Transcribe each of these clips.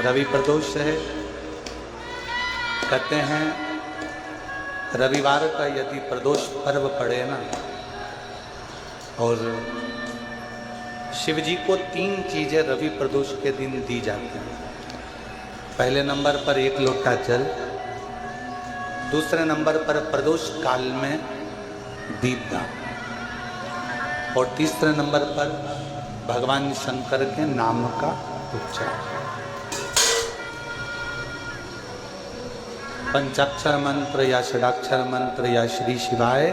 रवि प्रदोष है। कहते हैं रविवार का यदि प्रदोष पर्व पड़े ना, और शिव जी को 3 चीजें रवि प्रदोष के दिन दी जाती हैं। पहले नंबर पर 1 लोटा जल, दूसरे नंबर पर प्रदोष काल में दीपदान, और तीसरे नंबर पर भगवान शंकर के नाम का उच्चारण। पंचाक्षर मंत्र या षडाक्षर मंत्र या श्री शिवाय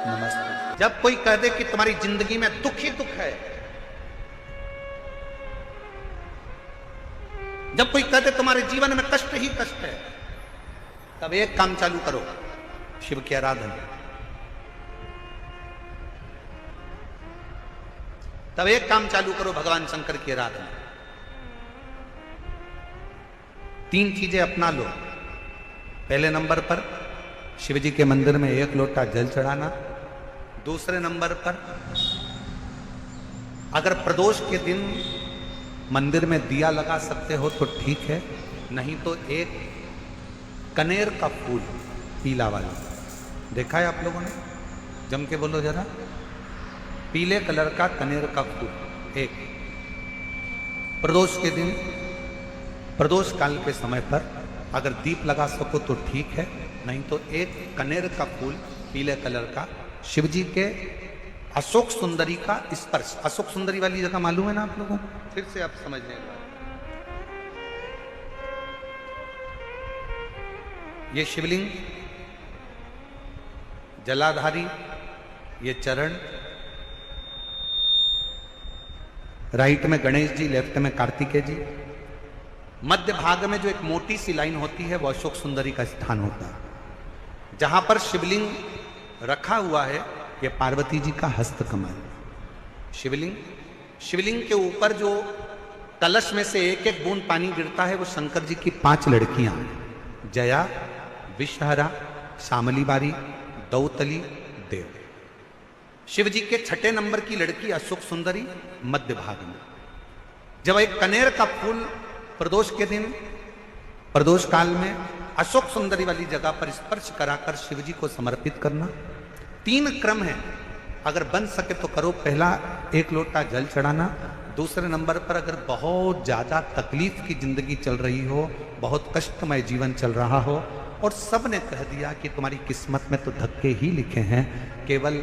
नमस्ते। जब कोई कह दे कि तुम्हारी जिंदगी में दुख ही दुख है, जब कोई कह दे तुम्हारे जीवन में कष्ट ही कष्ट है, तब एक काम चालू करो, शिव की आराधना। तब एक काम चालू करो, भगवान शंकर की आराधना। 3 चीजें अपना लो। पहले नंबर पर शिव जी के मंदिर में 1 लोटा जल चढ़ाना। दूसरे नंबर पर अगर प्रदोष के दिन मंदिर में दिया लगा सकते हो तो ठीक है, नहीं तो एक कनेर का फूल पीला वाला, देखा है आप लोगों ने? जम के बोलो जरा। पीले कलर का कनेर का फूल एक प्रदोष के दिन, प्रदोष काल के समय पर अगर दीप लगा सको तो ठीक है, नहीं तो एक कनेर का फूल पीले कलर का, शिव जी के अशोक सुंदरी का स्पर्श। अशोक सुंदरी वाली जगह मालूम है ना आप लोगों को? फिर से आप समझ लें। ये शिवलिंग, जलाधारी, ये चरण, राइट में गणेश जी, लेफ्ट में कार्तिकेय जी, मध्य भाग में जो एक मोटी सी लाइन होती है वो अशोक सुंदरी का स्थान होता है। जहां पर शिवलिंग रखा हुआ है ये पार्वती जी का हस्तकमल। शिवलिंग के ऊपर जो कलश में से एक एक बूंद पानी गिरता है वो शंकर जी की 5 लड़कियां, जया, विषहरा, शामली बारी, दौतली, देव। शिव जी के 6ठे नंबर की लड़की अशोक सुंदरी मध्य भाग में। जब एक कनेर का फूल प्रदोष के दिन, प्रदोष काल में अशोक सुंदरी वाली जगह पर स्पर्श कराकर शिव जी को समर्पित करना। 3 क्रम है, अगर बन सके तो करो। पहला 1 लोटा जल चढ़ाना। दूसरे नंबर पर अगर बहुत ज्यादा तकलीफ की जिंदगी चल रही हो, बहुत कष्टमय जीवन चल रहा हो, और सब ने कह दिया कि तुम्हारी किस्मत में तो धक्के ही लिखे हैं, केवल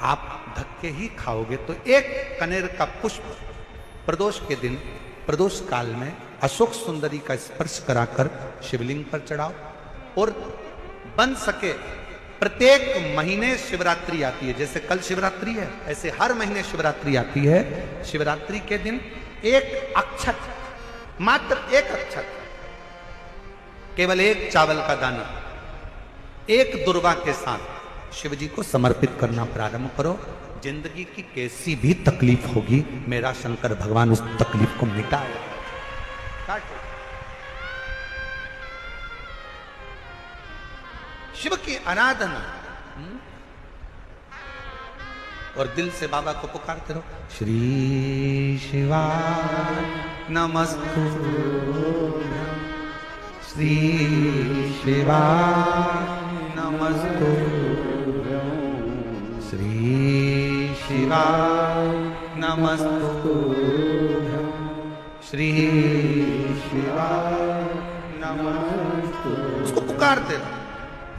आप धक्के ही खाओगे, तो 1 कनेर का पुष्प प्रदोष के दिन, प्रदोष काल में अशोक सुंदरी का स्पर्श कराकर शिवलिंग पर चढ़ाओ। और बन सके प्रत्येक महीने शिवरात्रि आती है, जैसे कल शिवरात्रि है ऐसे हर महीने शिवरात्रि आती है। शिवरात्रि के दिन 1 अक्षत, मात्र 1 अक्षत, केवल 1 चावल का दाना, 1 दुर्वा के साथ शिव जी को समर्पित करना प्रारंभ करो। जिंदगी की कैसी भी तकलीफ होगी, मेरा शंकर भगवान उस तकलीफ को मिटाएगा। शिव की आराधना, और दिल से बाबा को पुकारते रहो, श्री शिवाय नमस्तुभ्यं, श्री शिवाय नमस्तुभ्यं, श्री शिवाय नमस्तुभ्यं, श्री शिवाय नमस्तुभ्यं। उसको पुकारते रहो,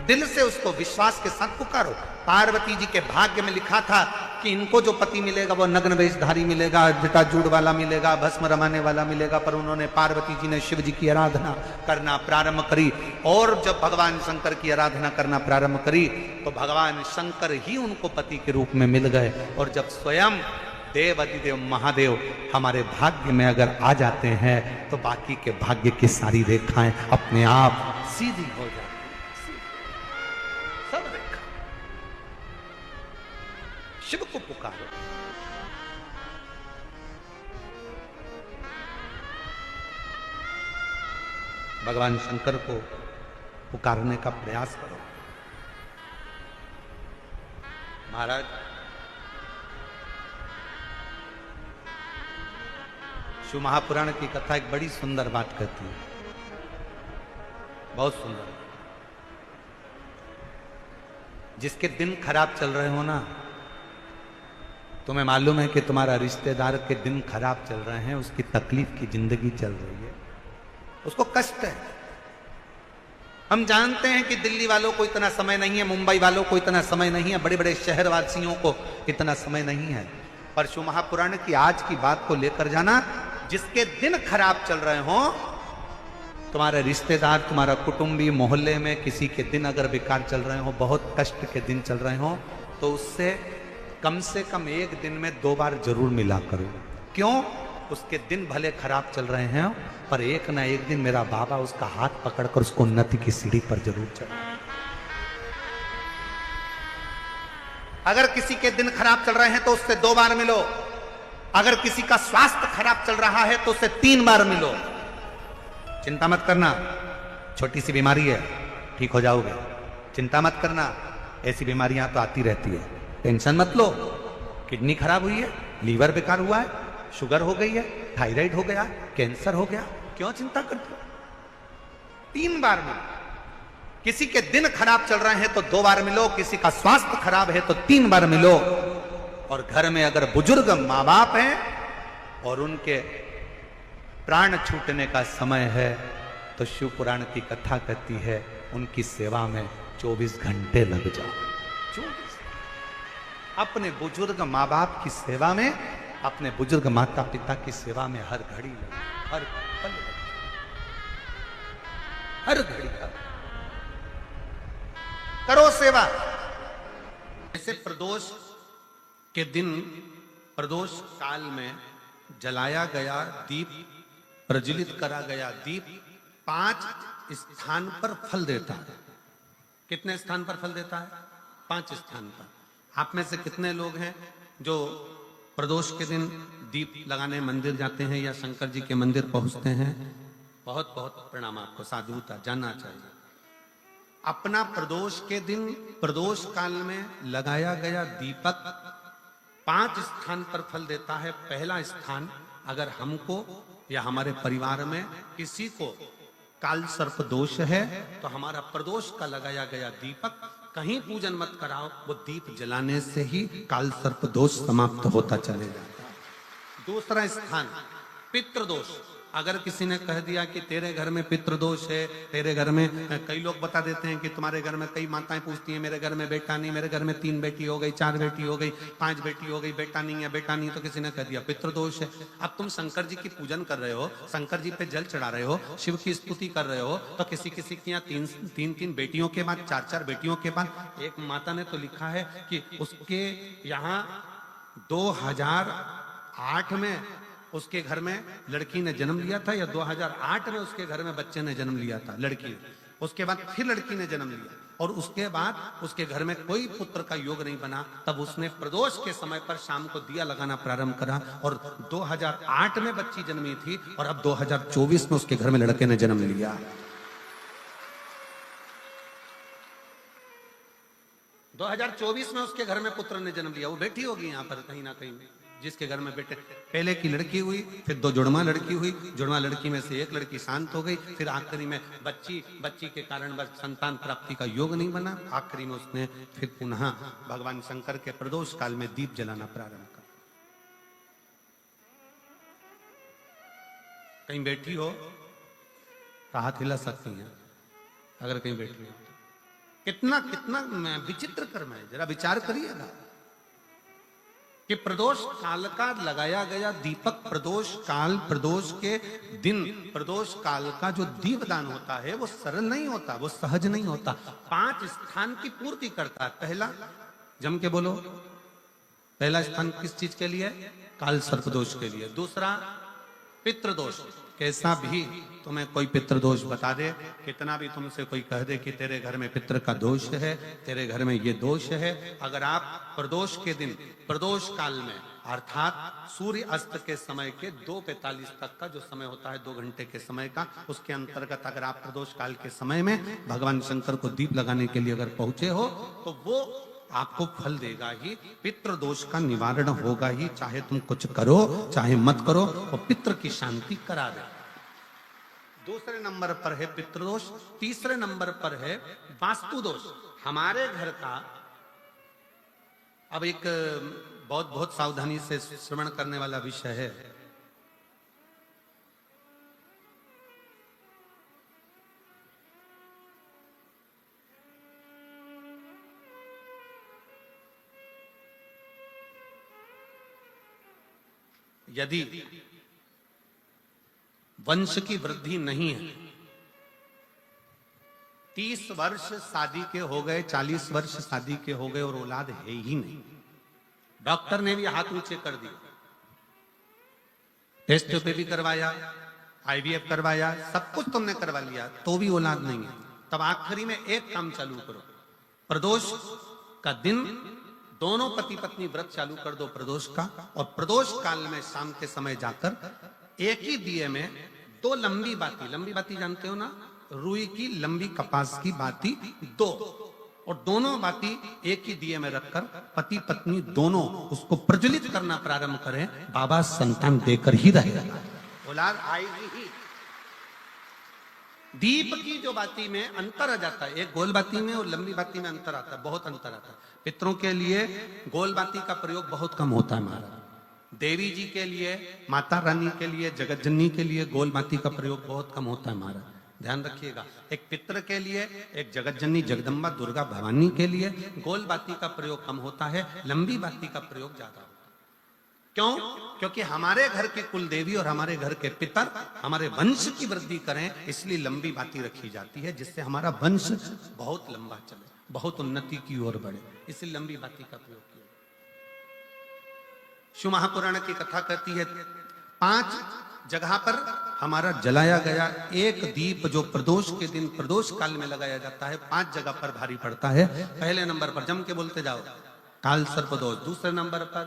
दिल से उसको विश्वास के साथ पुकारो। पार्वती जी के भाग्य में लिखा था कि इनको जो पति मिलेगा वो नग्न वेशधारी मिलेगा, जटाजूड़ वाला मिलेगा, भस्म रमाने वाला मिलेगा, पर उन्होंने, पार्वती जी ने शिव जी की आराधना करना प्रारंभ करी। और जब भगवान शंकर की आराधना करना प्रारंभ करी तो भगवान शंकर ही उनको पति के रूप में मिल गए। और जब स्वयं देव अधिदेव महादेव हमारे भाग्य में अगर आ जाते हैं तो बाकी के भाग्य की सारी रेखाएं अपने आप सीधी हो जाती। सब रेखा शिव को पुकारो। भगवान शंकर को पुकारने का प्रयास करो। महाराज शिव महापुराण की कथा एक बड़ी सुंदर बात कहती है, बहुत सुंदर। जिसके दिन खराब चल रहे हो ना, तुम्हें मालूम है कि तुम्हारा रिश्तेदार के दिन खराब चल रहे हैं, उसकी तकलीफ की जिंदगी चल रही है, उसको कष्ट है। हम जानते हैं कि दिल्ली वालों को इतना समय नहीं है, मुंबई वालों को इतना समय नहीं है, बड़े बड़े शहर वासियों को इतना समय नहीं है, पर शिव महापुराण की आज की बात को लेकर जाना। जिसके दिन खराब चल रहे हो, तुम्हारे रिश्तेदार, तुम्हारा कुटुंबी, मोहल्ले में किसी के दिन अगर बेकार चल रहे हो, बहुत कष्ट के दिन चल रहे हो, तो उससे कम से कम एक दिन में 2 बार जरूर मिला करो। क्यों? उसके दिन भले खराब चल रहे हैं, पर एक ना एक दिन मेरा बाबा उसका हाथ पकड़कर उसको उन्नति की सीढ़ी पर जरूर चढ़ा। अगर किसी के दिन खराब चल रहे हैं तो उससे 2 बार मिलो। अगर किसी का स्वास्थ्य खराब चल रहा है तो उससे 3 बार मिलो। चिंता मत करना, छोटी सी बीमारी है, ठीक हो जाओगे। चिंता मत करना, ऐसी बीमारियां तो आती रहती है, टेंशन मत लो। किडनी खराब हुई है, लीवर बेकार हुआ है, शुगर हो गई है, थायराइड हो गया, कैंसर हो गया, क्यों चिंता करते हो? 3 बार मिलो। किसी के दिन खराब चल रहे हैं तो 2 बार मिलो, किसी का स्वास्थ्य खराब है तो 3 बार मिलो। और घर में अगर बुजुर्ग माँ बाप हैं और उनके प्राण छूटने का समय है, तो शिव पुराण की कथा कहती है उनकी सेवा में 24 घंटे लग जाओ। 24 अपने बुजुर्ग माँ बाप की सेवा में, अपने बुजुर्ग माता पिता की सेवा में हर घड़ी लगे, हर पल लगे, हर घड़ी करो सेवा। जैसे प्रदोष के दिन, प्रदोष काल में जलाया गया दीप, प्रज्वलित करा गया दीप 5 स्थान पर फल देता है। कितने स्थान पर फल देता है? 5 स्थान पर। आप में से कितने लोग हैं जो प्रदोष के दिन दीप लगाने मंदिर जाते हैं या शंकर जी के मंदिर पहुंचते हैं? बहुत बहुत प्रणाम आपको, साधुता जानना चाहिए। अपना प्रदोष के दिन, प्रदोष काल में लगाया गया दीपक 5 स्थान पर फल देता है। पहला स्थान, अगर हमको या हमारे परिवार में किसी को काल सर्प दोष है, तो हमारा प्रदोष का लगाया गया दीपक कहीं पूजन मत कराओ, वो दीप जलाने से ही काल सर्प दोष समाप्त होता चले जाता है। दूसरा स्थान, पितृदोष। अगर किसी ने कह दिया कि तेरे घर में पितृदोष है, तेरे घर में, कई लोग बता देते हैं कि तुम्हारे घर में, कई माताएं पूछती हैं मेरे घर में बेटा नहीं, मेरे घर में 3 बेटी हो गई, 4 बेटी हो गई, 5 बेटी हो गई, बेटा नहीं है, बेटा नहीं, तो किसी ने कह दिया पितृदोष है। अब तुम शंकर जी की पूजन कर रहे हो, शंकर जी पे जल चढ़ा रहे हो, शिव की स्तुति कर रहे हो, तो किसी किसी की यहाँ 3 बेटियों के बाद, 4 बेटियों के बाद, एक माता ने तो लिखा है कि उसके यहाँ 2008 में उसके घर में लड़की ने जन्म लिया था, या 2008 में उसके घर में बच्चे ने जन्म लिया था, लड़की। उसके बाद फिर लड़की ने जन्म लिया, और उसके बाद उसके घर में कोई पुत्र का योग नहीं बना। तब उसने प्रदोष के समय पर शाम को दिया लगाना प्रारंभ करा, और 2008 में बच्ची जन्मी थी, और अब 2024 में उसके घर में लड़के ने जन्म लिया। 2024 में उसके घर में पुत्र ने जन्म लिया, वो बेटी होगी यहाँ पर कहीं ना कहीं, जिसके घर में बेटे। पहले की लड़की हुई, फिर 2 जुड़वा लड़की हुई, जुड़वा लड़की में से एक लड़की शांत हो गई, फिर आखिरी में बच्ची के कारण बस संतान प्राप्ति का योग नहीं बना। आखिरी में उसने फिर पुनः भगवान शंकर के प्रदोष काल में दीप जलाना प्रारंभ कर। कहीं बैठी हो तो हाथ हिला सकती हैं, अगर कहीं बैठी हो। कितना कितना विचित्र कर्म है, जरा विचार करिएगा कि प्रदोष काल का लगाया गया दीपक, प्रदोष काल, प्रदोष के दिन, प्रदोष काल का जो दीपदान होता है वो सरल नहीं होता, वो सहज नहीं होता। 5 स्थान की पूर्ति करता है। पहला, जम के बोलो, पहला स्थान किस चीज के लिए? काल सर्प दोष के लिए। दूसरा, पितृदोष। कैसा भी तुम्हें कोई पितृदोष बता दे, कितना भी तुमसे कोई कह दे कि तेरे घर में पितृ का दोष है, तेरे घर में ये दोष है, अगर आप प्रदोष के दिन, प्रदोष काल में, अर्थात सूर्य अस्त के समय के 2:45 तक का जो समय होता है, 2 घंटे के समय का, उसके अंतर्गत अगर आप प्रदोष काल के समय में भगवान शंकर को दीप लगाने के लिए अगर पहुंचे हो, तो वो आपको फल देगा ही, पितृदोष का निवारण होगा ही, चाहे तुम कुछ करो चाहे मत करो, और पितृ की शांति करा दे। दूसरे नंबर पर है पितृदोष, तीसरे नंबर पर है वास्तु दोष। हमारे घर का, अब एक बहुत बहुत सावधानी से श्रवण करने वाला विषय है। यदि वंश की वृद्धि नहीं है, 30 वर्ष शादी के हो गए, 40 वर्ष शादी के हो गए और औलाद है ही नहीं, डॉक्टर ने भी हाथ ऊंचे कर दिए, टेस्ट पे भी करवाया, आईवीएफ करवाया, सब कुछ तुमने करवा लिया, तो भी औलाद नहीं है, तब आखिरी में एक काम चालू करो, प्रदोष का दिन दोनों पति पत्नी व्रत चालू कर दो प्रदोष का, और प्रदोष काल में शाम के समय जाकर एक ही दिए में 2 लंबी बाती जानते हो ना, रुई की लंबी कपास की बाती 2, और दोनों बाती एक ही दिए में रखकर पति पत्नी दोनों उसको प्रज्वलित करना प्रारंभ करें, बाबा संतान देकर ही रहेगा, औलाद आएगी ही। दीप की जो बाती में अंतर आ जाता है, एक गोल बाती में और लंबी बाती में अंतर आता है, बहुत अंतर आता है। पितरों के लिए गोल बाती का प्रयोग बहुत कम होता है महाराज, देवी जी के लिए, माता रानी के लिए, जगत जननी के लिए गोल बाती का प्रयोग बहुत कम होता है महाराज, ध्यान रखिएगा। एक पितर के लिए, एक जगत जननी जगदम्बा दुर्गा भवानी के लिए गोल बाती का प्रयोग कम होता है, लंबी बाती का प्रयोग ज्यादा होता है। क्यों? क्योंकि हमारे घर के कुल देवी और हमारे घर के पितर हमारे वंश की वृद्धि करें, इसलिए लंबी बाती रखी जाती है, जिससे हमारा वंश बहुत लंबा चले, बहुत उन्नति की ओर बढ़े, इसलिए लंबी बाती का प्रयोग किया। शिव महापुराण की कथा कहती है 5 जगह पर हमारा जलाया गया एक दीप जो प्रदोष के दिन प्रदोष काल में लगाया जाता है, 5 जगह पर भारी पड़ता है। पहले नंबर पर जम के बोलते जाओ, काल सर्प दोष। दूसरे नंबर पर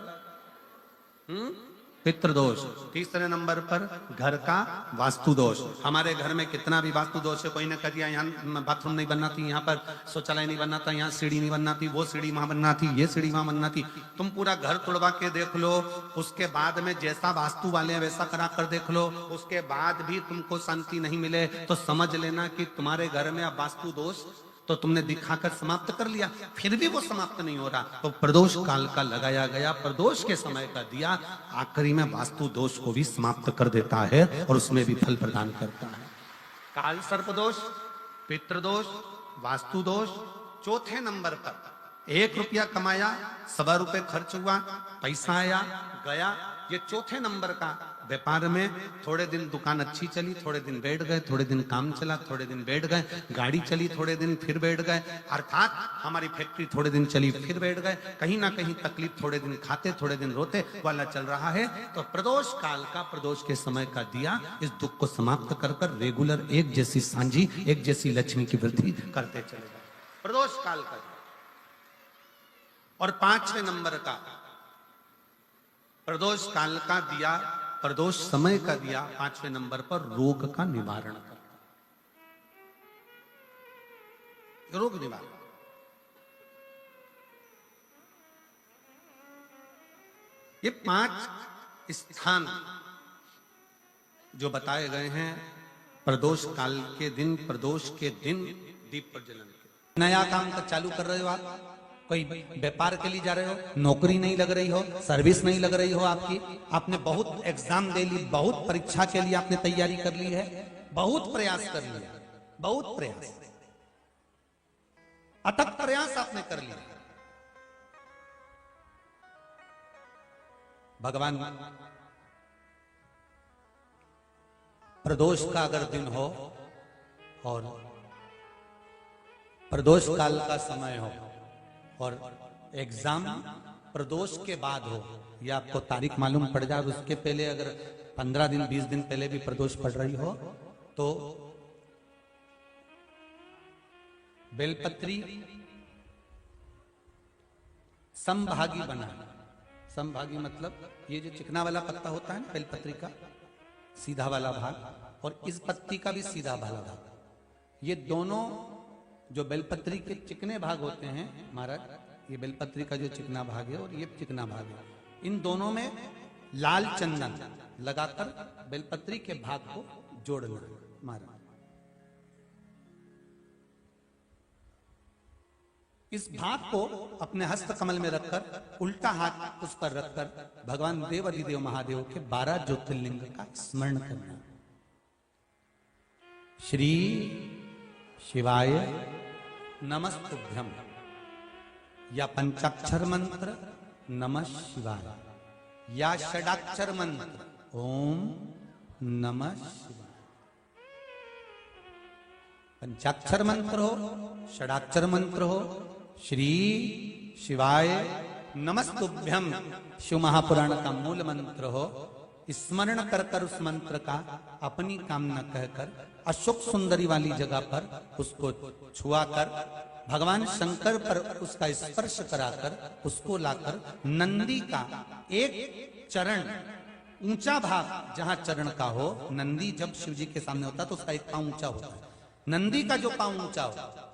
पितृदोष। तीसरे नंबर पर घर का वास्तु दोष। हमारे घर में कितना भी वास्तु दोष है, कोई ने कह दिया यहाँ बाथरूम नहीं बनना थी, यहाँ पर शौचालय नहीं बनना था, यहाँ सीढ़ी नहीं बनना थी, वो सीढ़ी वहां बनना थी, ये सीढ़ी वहां बनना थी, तुम पूरा घर तोड़वा के देख लो, उसके बाद में जैसा वास्तु वाले हैं वैसा करा कर देख लो, उसके बाद भी तुमको शांति नहीं मिले तो समझ लेना कि तुम्हारे घर में अब वास्तु दोष तो तुमने दिखाकर समाप्त कर लिया, फिर भी वो समाप्त नहीं हो रहा, तो प्रदोष काल का लगाया गया प्रदोष के समय का दिया आखिरी में वास्तु दोष को भी समाप्त कर देता है और उसमें भी फल प्रदान करता है। काल सर्प दोष, पितृदोष, वास्तु दोष। चौथे नंबर पर 1 रुपया कमाया, 1.25 रुपए खर्च हुआ, पैसा आया गया, ये चौथे नंबर का। व्यापार में थोड़े दिन दुकान अच्छी चली, थोड़े दिन बैठ गए, थोड़े दिन काम चला, थोड़े दिन बैठ गए, गाड़ी चली थोड़े दिन फिर बैठ गए, अर्थात हमारी फैक्ट्री थोड़े दिन चली फिर बैठ गए, कहीं ना कहीं तकलीफ, थोड़े दिन खाते थोड़े दिन रोते वाला चल रहा है। तो प्रदोष काल का, प्रदोष के समय का दिया इस दुख को समाप्त कर कर रेगुलर एक जैसी सांझी, एक जैसी लक्ष्मी की वृद्धि करते चले गए, प्रदोष काल का। और 5वें नंबर का प्रदोष काल का दिया, प्रदोष समय का दिया 5वें नंबर पर रोग का निवारण कर, रोग निवारण। ये 5 स्थान जो बताए गए हैं प्रदोष काल के दिन, प्रदोष के दिन दीप प्रज्वलन के। नया काम का चालू कर रहे हो आप, कोई व्यापार के लिए जा रहे हो, नौकरी नहीं लग रही हो, सर्विस नहीं लग रही हो आपकी, आपने बहुत एग्जाम दे ली, बहुत परीक्षा के लिए आपने तैयारी कर ली है, बहुत प्रयास कर लिया, बहुत प्रयास, अथक प्रयास आपने कर लिया, भगवान प्रदोष का अगर दिन हो और प्रदोष काल का समय हो और एग्जाम प्रदोष के बाद हो, या आपको तारीख मालूम पड़ जाए, उसके पहले अगर 15 दिन 20 दिन पहले भी प्रदोष पड़ रही हो तो बेलपत्री समभागी बना। समभागी मतलब ये जो चिकना वाला पत्ता होता है ना बेलपत्री का, सीधा वाला भाग, और इस पत्ती का भी सीधा वाला भाग, ये दोनों जो बेलपत्री के चिकने भाग होते हैं महाराज, ये बेलपत्री का जो चिकना भाग है और ये चिकना भाग है, इन दोनों में लाल चंदन लगाकर बेलपत्री के भाग को जोड़ना। मारा इस भाग को अपने हस्त कमल में रखकर उल्टा हाथ उस पर रखकर भगवान देवाधिदेव महादेव के 12 ज्योतिर्लिंग का स्मरण करना। श्री शिवाय नमस्तुभ्यम, या पंचाक्षर मंत्र नमः शिवाय, या षडाक्षर मंत्र ओम नमः शिवाय। पंचाक्षर मंत्र हो, षडाक्षर मंत्र हो, श्री शिवाय नमस्तुभ्यम शिव महापुराण का मूल मंत्र हो, स्मरण कर कर उस मंत्र का अपनी कामना कहकर अशोक सुंदरी वाली जगह पर उसको छुआ कर भगवान शंकर पर उसका स्पर्श कराकर उसको लाकर नंदी का एक चरण ऊंचा भाग जहां चरण का हो, नंदी जब शिव जी के सामने होता है तो उसका एक पांव ऊंचा होता है, नंदी का जो पांव ऊंचा हो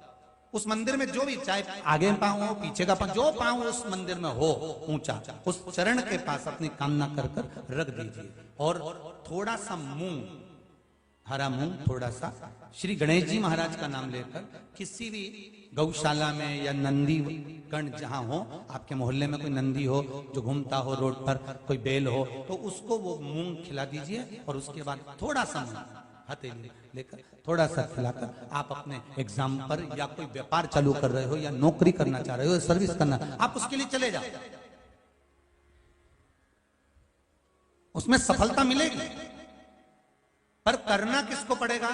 उस मंदिर में जो भी, चाहे आगे पांव हो पीछे का पांव, जो पांव उस मंदिर में हो ऊंचा, उस चरण के पास अपनी कामना कर कर रख दीजिए और थोड़ा सा मूंग, हरा मूंग थोड़ा सा, श्री गणेश जी महाराज का नाम लेकर किसी भी गौशाला में या नंदी गण जहां हो, आपके मोहल्ले में कोई नंदी हो जो घूमता हो रोड पर, कोई बैल हो, तो उसको वो मूंग खिला दीजिए और उसके बाद थोड़ा सा मूंग हथेली लेकर थोड़ा सा खिलाकर आप अपने एग्जाम पर या कोई व्यापार चालू कर रहे हो या नौकरी करना चाह रहे हो, सर्विस करना, आप उसके लिए चले जाओ, उसमें सफलता मिलेगी। पर करना किसको पड़ेगा?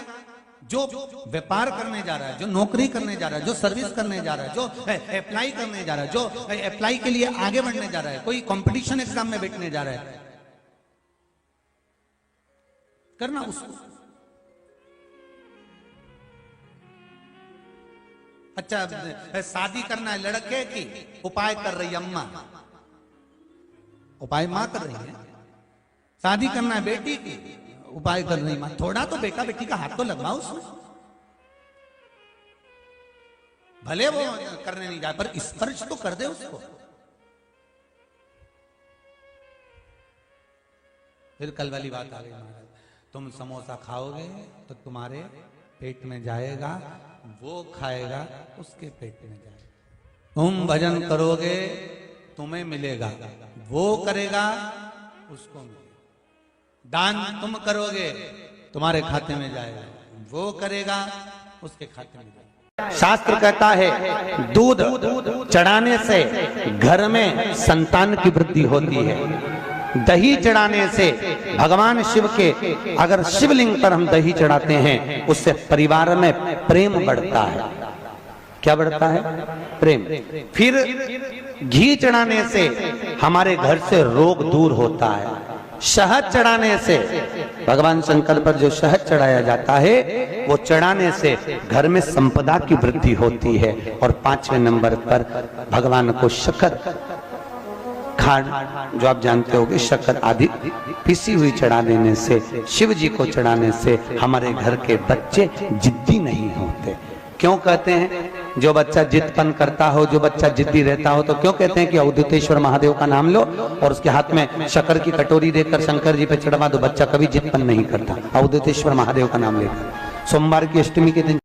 जो व्यापार करने जा रहा है, जो नौकरी करने जा रहा है, जो सर्विस करने जा रहा है, जो अप्लाई करने जा रहा है, जो अप्लाई के लिए आगे बढ़ने जा रहा है, कोई कंपटीशन एग्जाम में बैठने जा रहा है, करना उसको। अच्छा, शादी करना है लड़के की, उपाय कर रही अम्मा, उपाय मां कर रही है, शादी करना है बेटी की, उपाय कर रही मां, थोड़ा तो बेटा बेटी का हाथ तो लगवाओ उसमें, भले वो करने नहीं जाए पर स्पर्श तो कर दे उसको। फिर कल वाली बात आ गई महाराज, तुम समोसा खाओगे तो तुम्हारे पेट में जाएगा, वो खाएगा उसके पेट में जाएगा, तुम भजन करोगे तुम्हें मिलेगा, वो करेगा उसको मिलेगा, दान तुम करोगे तुम्हारे खाते में जाएगा, वो करेगा उसके खाते में जाएगा। शास्त्र कहता है दूध चढ़ाने से घर में संतान की वृद्धि होती है, दही चढ़ाने से भगवान शिव के, अगर शिवलिंग पर हम दही चढ़ाते हैं उससे परिवार में प्रेम बढ़ता है। क्या बढ़ता है? प्रेम। फिर घी चढ़ाने से हमारे घर से रोग दूर होता है। शहद चढ़ाने से, भगवान शंकर पर जो शहद चढ़ाया जाता है वो चढ़ाने से घर में संपदा की वृद्धि होती है। और 5वें नंबर पर भगवान को शक्कर, खांड जो आप जानते होंगे, शक्कर आदि पिसी हुई चढ़ा देने से, शिव जी को चढ़ाने से हमारे घर के बच्चे जिद्दी नहीं होते। क्यों कहते हैं? जो बच्चा जिद्दपन करता हो, जो बच्चा जिद्दी रहता हो, तो क्यों कहते हैं कि अवधूतेश्वर महादेव का नाम लो और उसके हाथ में शक्कर की कटोरी देकर शंकर जी पे चढ़वा दो, बच्चा कभी जिद्दपन नहीं करता। अवधूतेश्वर महादेव का नाम लेकर सोमवार की अष्टमी के दिन